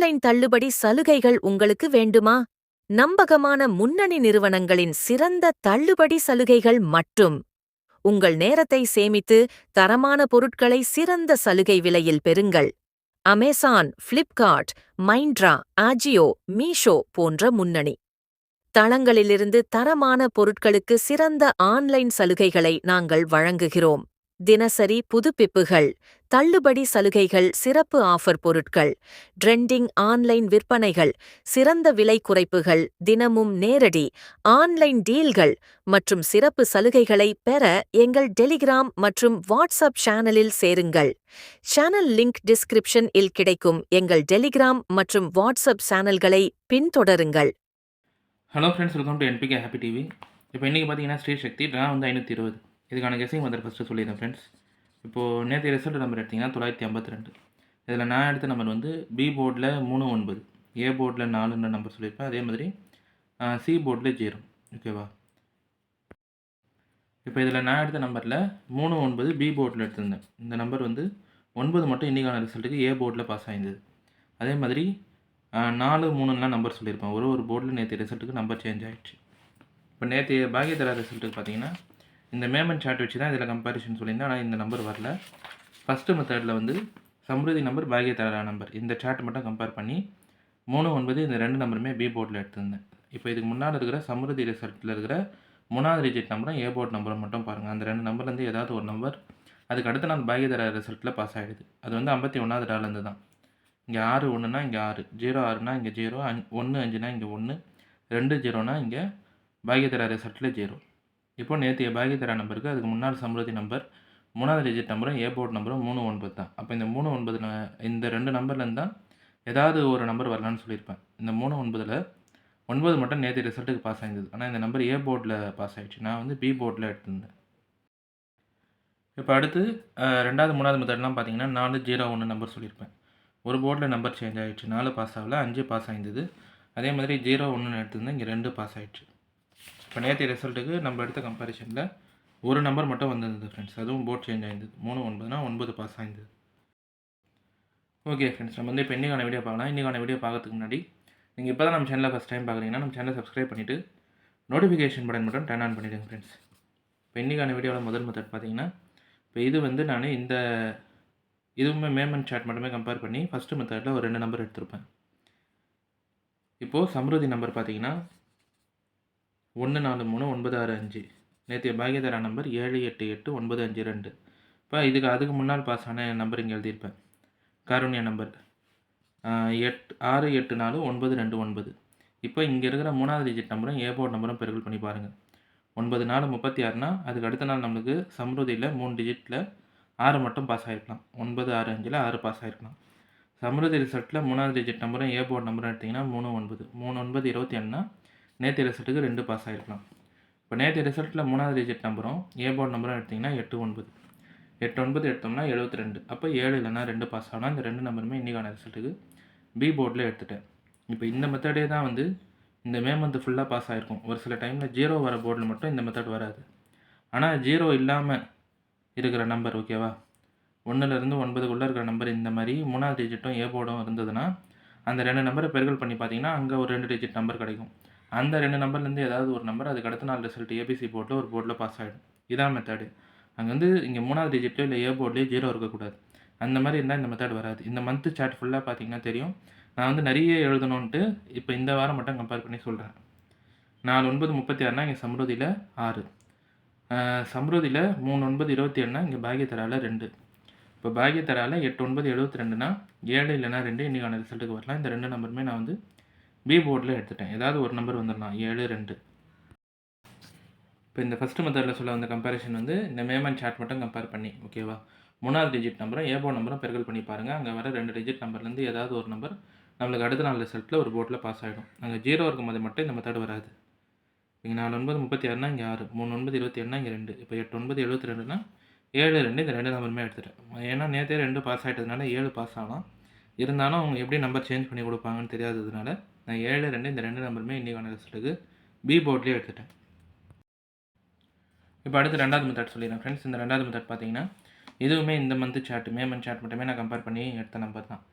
Online தள்ளுபடி சலுகைகள் உங்களுக்கு வேண்டுமா? நம்பகமான முன்னணி நிறுவனங்களின் சிறந்த தள்ளுபடி சலுகைகள் மட்டும். உங்கள் நேரத்தை சேமித்து தரமான பொருட்களை சிறந்த சலுகை விலையில் பெறுங்கள். அமேசான், ஃப்ளிப்கார்ட், மைண்ட்ரா, ஆஜியோ, மீஷோ போன்ற முன்னணி தளங்களிலிருந்து தரமான பொருட்களுக்கு சிறந்த ஆன்லைன் சலுகைகளை நாங்கள் வழங்குகிறோம். தினசரி புதுப்பிப்புகள், தள்ளுபடி சலுகைகள், சிறப்பு ஆஃபர் பொருட்கள், ட்ரெண்டிங் ஆன்லைன் விற்பனைகள், சிறந்த விலை குறைப்புகள், தினமும் நேரடி ஆன்லைன் டீல்கள் மற்றும் சிறப்பு சலுகைகளை பெற எங்கள் டெலிகிராம் மற்றும் வாட்ஸ்அப் சேனலில் சேருங்கள். சேனல் லிங்க் டிஸ்கிரிப்ஷன் இல் கிடைக்கும் எங்கள் டெலிகிராம் மற்றும் வாட்ஸ்அப் சேனல்களை பின்தொடருங்கள். Hello friends, welcome to NBK happy TV. இப்போ இன்றைக்கி பார்த்தீங்கன்னா ஸ்ரீ சக்தி ட்ரா வந்து 520. இதுக்கான கெஸிங் வந்து ஃபஸ்ட்டு சொல்லிடுறேன் ஃப்ரெண்ட்ஸ். இப்போது நேற்று ரிசல்ட் நம்பர் எடுத்திங்கன்னா 952. இதில் நான் எடுத்த நம்பர் வந்து பி போர்டில் 39, ஏ போர்டில் 4 நம்பர் சொல்லியிருப்பேன். அதே மாதிரி சி போர்டில் 0. ஓகேவா? இப்போ இதில் நான் எடுத்த நம்பரில் 39 பி போர்டில் எடுத்திருந்தேன். இந்த நம்பர் வந்து 9 மட்டும் இன்றைக்கான ரிசல்ட்டுக்கு ஏ போர்டில் பாஸ் ஆகிருந்தது. அதே மாதிரி 4, 3லாம் நம்பர் சொல்லியிருப்பேன். ஒரு போர்டில் நேற்று ரிசல்ட்டுக்கு நம்பர் சேஞ்ச் ஆகிடுச்சு. இப்போ நேற்று பாகியதரா ரிசல்ட்டுக்கு பார்த்தீங்கன்னா இந்த மேமன் சார்ட் வச்சு தான் இதில் கம்பேரிஷன் சொல்லியிருந்தேன். ஆனால் இந்த நம்பர் வரல. ஃபஸ்ட்டு மெத்தடில் வந்து சம்ருதி நம்பர், பாகியதரா நம்பர், இந்த சார்ட் மட்டும் கம்பேர் பண்ணி 3, 9 இந்த 2 நம்பருமே பி போர்டில் எடுத்திருந்தேன். இப்போ இதுக்கு முன்னால் இருக்கிற சம்ருதி ரிசல்ட்டில் இருக்கிற 3வது டிஜிட் நம்பரும் ஏ போர்ட் நம்பரும் மட்டும் பாருங்கள். அந்த 2 நம்பர்லேருந்து ஏதாவது ஒரு நம்பர் அதுக்கு அடுத்த நாள் பாகியதரா ரிசல்ட்டில் பாஸ் ஆகிடுது. அது வந்து 51வது டாலேருந்து தான். இங்கே 6 1னா இங்கே 6, 0 6னா இங்கே 0, 1 5னா இங்கே 1, 2 0னா இங்கே பாகியதரா ரிசல்ட்டில் 0. இப்போ நேற்று பாகியதரா நம்பருக்கு அதுக்கு முன்னாள் சம்ருதி நம்பர், 3வது டிஜிட் நம்பரும் ஏ போர்ட் நம்பரும் 3 9 தான். அப்போ இந்த 3 9 இந்த 2 நம்பர்லேருந்து தான் ஏதாவது ஒரு நம்பர் வரலான்னு சொல்லியிருப்பேன். இந்த 3 9ல் 9 மட்டும் நேற்று ரிசல்ட்டுக்கு பாஸ் ஆகிருந்தது. ஆனால் இந்த நம்பர் ஏ போர்டில் பாஸ் ஆகிடுச்சு. நான் வந்து பி போர்டில் எடுத்திருந்தேன். இப்போ அடுத்து 2வது 3வது மெத்தட்லாம் பார்த்தீங்கன்னா 4 0 1 நம்பர் சொல்லியிருப்பேன். ஒரு போர்டில் நம்பர் சேஞ்ச் ஆகிடுச்சு. 4 பாஸ் ஆகல, 5 பாஸ் ஆகிருந்தது. அதே மாதிரி 0 1 எடுத்திருந்தேன். இங்கே 2 பாஸ் ஆகிடுச்சு. இப்போ நேற்று ரிசல்ட்டுக்கு நம்ம எடுத்த கம்பேரிஷனில் ஒரு நம்பர் மட்டும் வந்திருந்தது ஃப்ரெண்ட்ஸ். அதுவும் போர்ட் சேஞ்ச் ஆகிருந்தது. 3 9னா 9 பாஸ் ஆகிருந்தது. ஓகே ஃப்ரெண்ட்ஸ், நம்ம வந்து இப்போ இன்றைக்கான வீடியோ பார்க்கலாம். இன்றைக்கான வீடியோ பார்க்கறதுக்கு முன்னாடி நீங்கள் இப்போ தான் நம்ம சேனலை ஃபஸ்ட் டைம் பார்க்குறீங்கன்னா நம்ம சேனலை சப்ஸ்கிரைப் பண்ணிவிட்டு நோட்டிஃபிகேஷன் பட்டன் மட்டும் டர்ன் ஆன் பண்ணிவிடுங்க ஃப்ரெண்ட்ஸ். இப்போ இன்றைக்கான வீடியோவில் முதல் மெத்தட் பார்த்தீங்கன்னா, இப்போ இது வந்து நான் இதுவுமே மேமன் சார்ட் மட்டுமே கம்பேர் பண்ணி ஃபஸ்ட்டு மெத்தடில் ஒரு 2 நம்பர் எடுத்திருப்பேன். இப்போது சம்ருதி நம்பர் பார்த்தீங்கன்னா 1 4 3 9 6 5. நேற்று பாகியதரா நம்பர் 7 8 8 9 5 2. இப்போ அதுக்கு முன்னால் பாஸ் ஆன நம்பர் இங்கே எழுதியிருப்பேன். காருண்யா நம்பர் 6 8 4 9 2 9. இப்போ இங்கே இருக்கிற 3வது டிஜிட் நம்பரும் ஏ போர்ட் நம்பரும் பெருக்கல் பண்ணி பாருங்கள். 9 4 36னா அதுக்கு அடுத்த நாள் நம்மளுக்கு சம்ருதியில் 3 டிஜிட்டில் 6 மட்டும் பாஸ் ஆகிருக்கலாம். 9 6 5ல் 6 பாஸ் ஆகிருக்கலாம். சம்ருதி ரிசல்ட்டில் 3வது டிஜிட் நம்பரும் ஏ போர்ட் நம்பரும் எடுத்திங்கன்னா 3 9 3 9 21னா நேற்று ரிசல்ட்டுக்கு 2 பாஸ் ஆகிருக்கலாம். இப்போ நேற்று ரிசல்ட்டில் 3வது டிஜிட் நம்பரும் ஏ போர்ட் நம்பரும் எடுத்திங்கன்னா 8 9 8 9 எடுத்தோம்னா 72. அப்போ 7 இல்லைனா 2 பாஸ் ஆனால் இந்த 2 நம்பருமே இன்றைக்கான ரிசல்ட்டுக்கு பி போர்டில் எடுத்துட்டேன். இப்போ இந்த மெத்தடே தான் வந்து இந்த மே மந்த் ஃபுல்லாக பாஸ் ஆகிருக்கும். ஒரு சில டைமில் 0 வர போர்டில் மட்டும் இந்த மெத்தட் வராது. ஆனால் 0 இல்லாமல் இருக்கிற நம்பர், ஓகேவா, 1லேருந்து 9க்குள்ளே இருக்கிற நம்பர், இந்த மாதிரி 3வது டிஜிட்டும் ஏ போர்டும் இருந்ததுன்னா அந்த 2 நம்பரை பெருக்கல் பண்ணி பார்த்தீங்கன்னா அங்கே ஒரு 2 டிஜிட் நம்பர் கிடைக்கும். அந்த 2 நம்பர்லேருந்து ஏதாவது ஒரு நம்பர் அதுக்கு அடுத்த நாள் ரிசல்ட் ஏபிசி போர்ட்டில் ஒரு போர்டில் பாஸ் ஆகிடும். இதான் மெத்தடு. அங்கே வந்து இங்கே 3வது டிஜிட்டோ இல்லை ஏ போர்ட்லேயே 0 இருக்கக்கூடாது. அந்த மாதிரி இருந்தால் இந்த மெத்தட் வராது. இந்த மந்த்து சார்ட் ஃபுல்லாக பார்த்தீங்கன்னா தெரியும். நான் வந்து நிறைய எழுதணுன்ட்டு இப்போ இந்த வாரம் மட்டும் கம்பேர் பண்ணி சொல்கிறேன். 4 9 36னா இங்கே சம்ருதியில் 6, சம்ருதியில் 3 9 27னா இங்கே பாகியதராவில் 2. இப்போ பாகியதராவில் 8 9 72னா 7 இல்லைனா 2 இன்றைக்கான ரிசல்ட்டுக்கு வரலாம். இந்த 2 நம்பருமே நான் வந்து பி போர்டில் எடுத்துட்டேன். ஏதாவது ஒரு நம்பர் வந்துடலாம், 7 2. இப்போ இந்த ஃபஸ்ட்டு மெத்தடில் சொல்ல வந்த கம்பேரிஷன் வந்து இந்த மேமன் சார்ட் மட்டும் கம்பேர் பண்ணி, ஓகேவா, 3வது டிஜிட் நம்பரும் ஏ போர்ட் நம்பரும் பெருக்கல் பண்ணி பாருங்கள். அங்கே வர 2 டிஜிட் நம்பர்லேருந்து ஏதாவது ஒரு நம்பர் நம்மளுக்கு அடுத்த நாள் ரிசல்ட்டில் ஒரு போர்ட்டில் பாஸ் ஆகிடும். அங்கே 0 இருக்கும்போது மட்டும் இந்த மெத்தட் வராது. இங்கே 4 9 36னா இங்கே 6, 3 9 27னா இங்கே 2. இப்போ 8 9 72னா 7 2 இந்த 2 நம்பருமே எடுத்துட்டேன். ஏன்னா நேற்றே 2 பாஸ் ஆகிட்டதுனால 7 பாஸ் ஆகலாம். இருந்தாலும் அவங்க எப்படி நம்பர் சேஞ்ச் பண்ணி கொடுப்பாங்கன்னு தெரியாததுனால நான் 7 2 இந்த 2 நம்பருமே இன்றைக்கான ரிசல்ட்டுக்கு பி போர்ட்லேயே எடுத்துட்டேன். இப்போ அடுத்து 2வது மெத்தட் சொல்லிடுறேன் ஃப்ரெண்ட்ஸ். இந்த 2வது மெத்தட் பார்த்தீங்கன்னா இதுவுமே இந்த month chart, may month chart மட்டுமே நான் கம்பேர் பண்ணி எடுத்த நம்பர் தான்.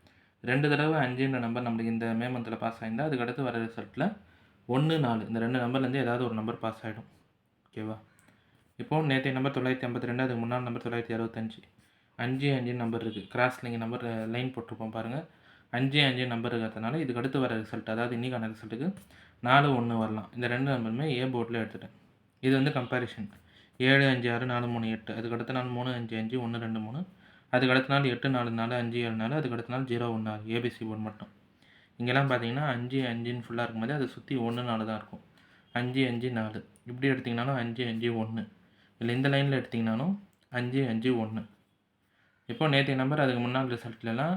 2 தடவை 5ன்ற நம்பர் நம்மளுக்கு இந்த மே மந்தில் பாஸ் ஆயிருந்தா அதுக்கு அடுத்து வர ரிசல்ட்டில் 1, 4 இந்த 2 நம்பர்லேருந்து ஏதாவது ஒரு நம்பர் பாஸ் ஆகிடும். ஓகேவா? இப்போது நேற்றைய நம்பர் 952, அதுக்கு முன்னாள் நம்பர் 965. 5, 5 நம்பர் இருக்குது. கிராஸில் இங்கே நம்பர் லைன் போட்டிருப்போம் பாருங்கள். 5, 5 நம்பர் இருக்கிறதுனால இதுக்கு அடுத்து வர ரிசல்ட், அதாவது இன்றைக்கான ரிசல்ட்டுக்கு 4, 1 வரலாம். இந்த 2 நம்பருமே ஏ போர்டில் எடுத்துட்டேன். இது வந்து கம்பேரிஷன். 7, 5, 6, 4, 3, 8. அதுக்கு அடுத்த நாள் 3, 5, 5, 1, 2, 3. அதுக்கு அடுத்த நாள் 8, 4, 4, 5, 7, 4. அதுக்கு அடுத்த நாள் 0, 1, 6. ஏபிசி போர்டு மட்டும். இங்கெல்லாம் பார்த்தீங்கன்னா 5, 5ன்னு ஃபுல்லாக இருக்கும்போது அதை சுற்றி 1, 4 தான் இருக்கும். 5, 5, 4. இப்படி எடுத்திங்கனாலும் 5, 5, 1. இல்லை இந்த லைனில் எடுத்திங்கனாலும் 5, 5, 1. இப்போ நேற்றைய நம்பர் அதுக்கு முன்னாள் ரிசல்ட்லலாம்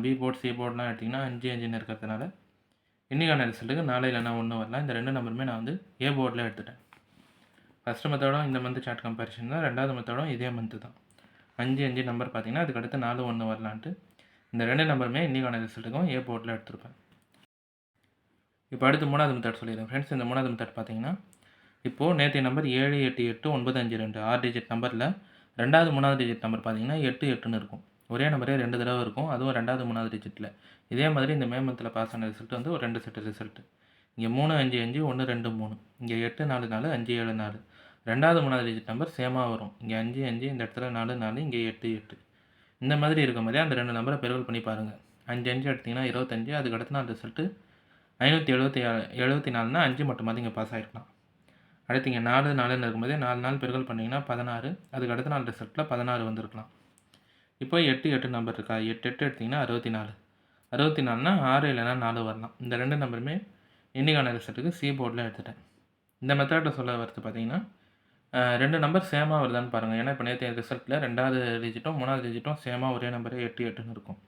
பி போர்டு சி போர்டுலாம் எடுத்திங்கன்னா 5, 5ன்னு இருக்கிறதுனால இன்றைக்கான ரிசல்ட்டுக்கு 4 இல்லைனா 1 வரலாம். இந்த 2 நம்பருமே நான் வந்து ஏ போர்டில் எடுத்துட்டேன். ஃபஸ்ட்டு மெத்தடும் இந்த மந்த் சார்ட் கம்பேரிஷன் தான். 2வது மெத்தடும் இதே மந்த்து தான். 5, 5 நம்பர் பார்த்தீங்கன்னா அதுக்கு அடுத்து 4, 1 வரலான்ட்டு இந்த 2 நம்பருமே இன்றைக்கான ரிசல்ட்டுக்கும் ஏ போர்டில் எடுத்திருப்பேன். இப்போ அடுத்து 3வது மெத்தட் சொல்லிடுறேன் ஃப்ரெண்ட்ஸ். இந்த 3வது மெத்தட் பார்த்தீங்கன்னா இப்போது நேற்றைய நம்பர் 7, 8, 8, 9, 5, 2 6 டிஜிட் நம்பரில் 2வது 3வது டிஜிட் நம்பர் பார்த்தீங்கன்னா 8, 8ன்னு இருக்கும். ஒரே நம்பரே 2 தடவை இருக்கும், அதுவும் 2வது 3வது டிஜிட்டில். இதே மாதிரி இந்த மே மந்தில் பாஸ் ஆன ரிசல்ட் வந்து ஒரு 2 செட் ரிசல்ட். இங்கே 3, 5, 5, 1, 2, 3. இங்கே 8, 4, 4, 5, 7, 4. 2வது 3வது டிஜிட் நம்பர் சேமாக வரும். இங்கே 5, 5, இந்த இடத்துல 4, 4, இங்கே 8, 8. இந்த மாதிரி இருக்கும் போதே அந்த 2 நம்பரை பெருக்கல் பண்ணி பாருங்கள். 5, 5 எடுத்திங்கன்னா 25. அதுக்கு அடுத்த நாள் ரிசல்ட்டு 574னா 5 மட்டுமாவது இங்கே பாஸ் ஆகிருக்கலாம். அடுத்து இங்கே 4, 4ன்னு இருக்கும்போதே 4 நாள் பெருக்கல் பண்ணிங்கன்னா 16. அதுக்கு அடுத்த நாள் ரிசல்ட்டில் 16 வந்திருக்கலாம். இப்போ 8, 8 நம்பர் இருக்கா? 8, 8 எடுத்திங்கன்னா 64. 64னா 6 இல்லைனா 4 வரலாம். இந்த 2 நம்பருமே இன்றைக்கான ரிசல்ட்டுக்கு சி போர்டில் எடுத்துட்டேன். இந்த மெத்தடில் சொல்ல வரது பார்த்தீங்கன்னா 2 நம்பர் சேமாக வருதான்னு பாருங்கள். ஏன்னா இப்போ நேற்று ரிசல்ட்டில் 2வது டிஜிட்டும் 3வது டிஜிட்டும் சேமாக ஒரே நம்பரே 8, 8ன்னு இருக்கும்.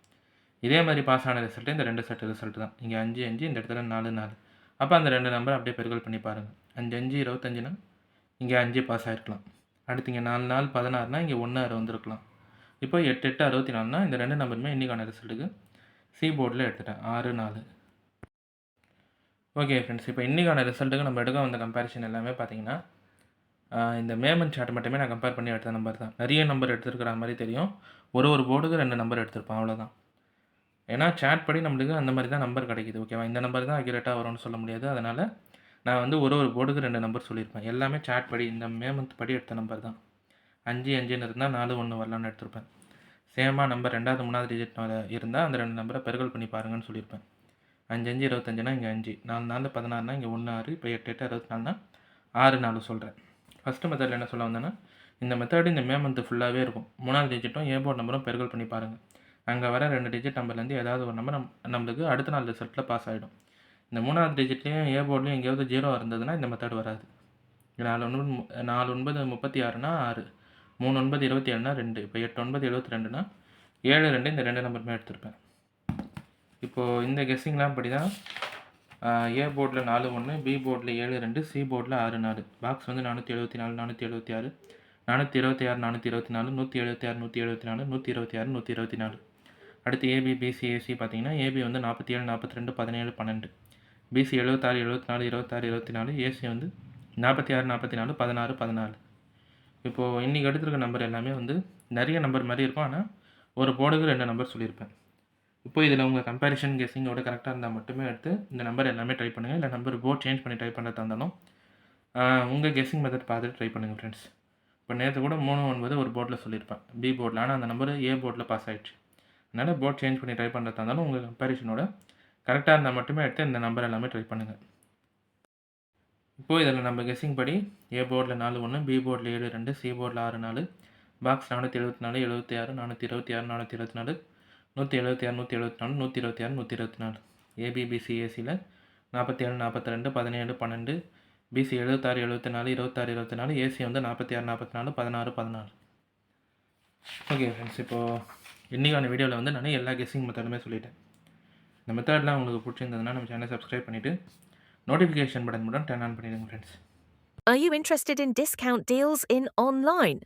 இதே மாதிரி பாஸ் ஆன ரிசல்ட்டு இந்த 2 செட் ரிசல்ட் தான். இங்கே 5, 5, இந்த இடத்துல 4, 4. அப்போ அந்த 2 நம்பர் அப்படியே பெருக்கல் பண்ணி பாருங்கள். 5, 5, 25னா இங்கே 5 பாஸ் ஆகிருக்கலாம். அடுத்து இங்கே 4, 4, 16னா இங்கே 1, 6 வந்திருக்கலாம். இப்போ 8, 8, 64னா இந்த 2 நம்பருமே இன்றைக்கான ரிசல்ட்டுக்கு சி போர்டில் எடுத்துட்டேன். 6, 4. ஓகே ஃப்ரெண்ட்ஸ், இப்போ இன்றைக்கான ரிசல்ட்டுக்கு நம்ம எடுக்க வந்த கம்பேரிஷன் எல்லாமே பார்த்தீங்கன்னா இந்த மே மந்த் சார்ட் மட்டுமே நான் கம்பேர் பண்ணி எடுத்த நம்பர் தான். நிறைய நம்பர் எடுத்துருக்கிற மாதிரி தெரியும். ஒரு போர்டுக்கு 2 நம்பர் எடுத்திருப்பேன், அவ்வளோதான். ஏன்னா சாட் படி நம்மளுக்கு அந்த மாதிரி தான் நம்பர் கிடைக்கிது. ஓகேவா? இந்த நம்பர் தான் அக்யூரேட்டாக வரும்னு சொல்ல முடியாது. அதனால் நான் வந்து ஒரு போர்டுக்கு 2 நம்பர் சொல்லியிருப்பேன். எல்லாமே சாட் படி இந்த மே மந்த் படி எடுத்த நம்பர் தான். 5, 5ன்னு இருந்தால் 4, 1 வரலான்னு எடுத்திருப்பேன். சேமாக நம்பர் 2வது 3வது டிஜிட் இருந்தால் அந்த 2 நம்பரை பெருக்கல் பண்ணி பாருங்கன்னு சொல்லியிருப்பேன். 5, 5, 25னா இங்கே 5, 4, 4, 16னா இங்கே 1, 6, இப்போ 8, 8, 64னா 6, 4 சொல்கிறேன். ஃபஸ்ட்டு மெத்தடில் என்ன சொல்ல வந்தேன்னா இந்த மெத்தடு இந்த மே மந்த் ஃபுல்லாகவே இருக்கும். 3வது டிஜிட்டும் ஏ போர்டு நம்பரும் பெருக்கல் பண்ணி பாருங்கள். அங்கே வர 2 டிஜிட் நம்பர்லேருந்து ஏதாவது ஒரு நம்பர் நம்மளுக்கு அடுத்த நாள் ரிசல்ட்டில் பாஸ் ஆகிடும். இந்த 3வது டிஜிட்லேயும் ஏ போர்ட்லேயும் எங்கேயாவது 0 இருந்ததுன்னா இந்த மெத்தட் வராது. 4, 9, 36னா 6, 3, 9, 27னா 2, இப்போ 8, 9, 72னா 7, 2 இந்த 2 நம்பருமே எடுத்திருப்பேன். இப்போது இந்த கெஸ்ஸிங்லாம் படி தான் ஏ போர்டில் 4, 1, பி போர்டில் 7, 2, சி போர்டில் 6, 4. பாக்ஸ் வந்து 474, 476, 426, 424, 176, 174, 126, 124. அடுத்து ஏபி, பிசி, ஏசி பார்த்தீங்கன்னா ஏபி வந்து 47, 42, 17, 12. பிசி 76, 74, 26, 24. ஏசி வந்து 46, 44, 16, 14. இப்போது இன்றைக்கி எடுத்துருக்க நம்பர் எல்லாமே வந்து நிறைய நம்பர் மாதிரி இருக்கும். ஆனால் ஒரு போர்டுக்கு 2 நம்பர் சொல்லியிருப்பேன். இப்போ இதில் உங்கள் கம்பேரிஷன் கெஸ்ஸிங்கோட கரெக்டாக இருந்தால் மட்டுமே எடுத்து இந்த நம்பர் எல்லாமே ட்ரை பண்ணுங்கள். இல்லை நம்பர் போர்ட் சேஞ்ச் பண்ணி ட்ரை பண்ணுறதா இருந்தாலும் உங்கள் கெஸ்ஸிங் மெத்தட் பார்த்துட்டு ட்ரை பண்ணுங்கள் ஃப்ரெண்ட்ஸ். இப்போ நேற்று கூட 3, 9 ஒரு போர்டில் சொல்லியிருப்பேன், பி போர்டில். ஆனால் அந்த நம்பர் ஏ போர்டில் பாஸ் ஆகிடுச்சு. அதனால் போர்ட் சேஞ்ச் பண்ணி ட்ரை பண்ணுறதா இருந்தாலும் உங்கள் கம்பேரிஷனோட கரெக்டாக இருந்தால் மட்டுமே எடுத்து இந்த நம்பர் எல்லாமே ட்ரை பண்ணுங்கள். இப்போது இதில் நம்ம கெஸ்ஸிங் படி ஏ போர்டில் 4, 1, பி போர்டில் 7, 2, சி போர்டில் 6, 4, பாக்ஸ் 474, 76, 426, 424, 176, 174, 126, 124. ஏபிபிசி ஏசியில் 47, 42, 17, 12. பிசி 76, 74, 26, 24. ஏசி வந்து 46, 44, 16, 14. ஓகே ஃப்ரெண்ட்ஸ், இப்போது இன்றைக்கான வீடியோவில் வந்து நான் எல்லா கெஸ்ஸிங் மெத்தடுமே சொல்லிட்டேன். இந்த மெத்தட்லாம் உங்களுக்கு பிடிச்சிருந்ததுன்னா நம்ம சேனலை சப்ஸ்கிரைப் பண்ணிவிட்டு நோட்டிஃபிகேஷன் பட்டன் மட்டும் டர்ன் ஆன் பண்ணிடுங்க friends. Are you interested in discount deals in online?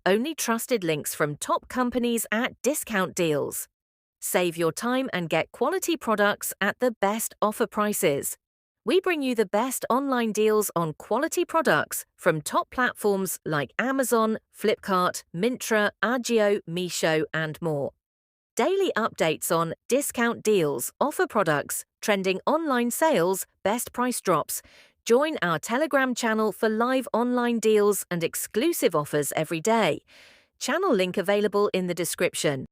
Only trusted links from top companies at discount deals. Save your time and get quality products at the best offer prices. We bring you the best online deals on quality products from top platforms like Amazon, Flipkart, Myntra, Agio, Meesho, and more. daily updates on discount deals, offer products, trending online sales, best price drops. Join our Telegram channel for live online deals and exclusive offers every day. Channel link available in the description.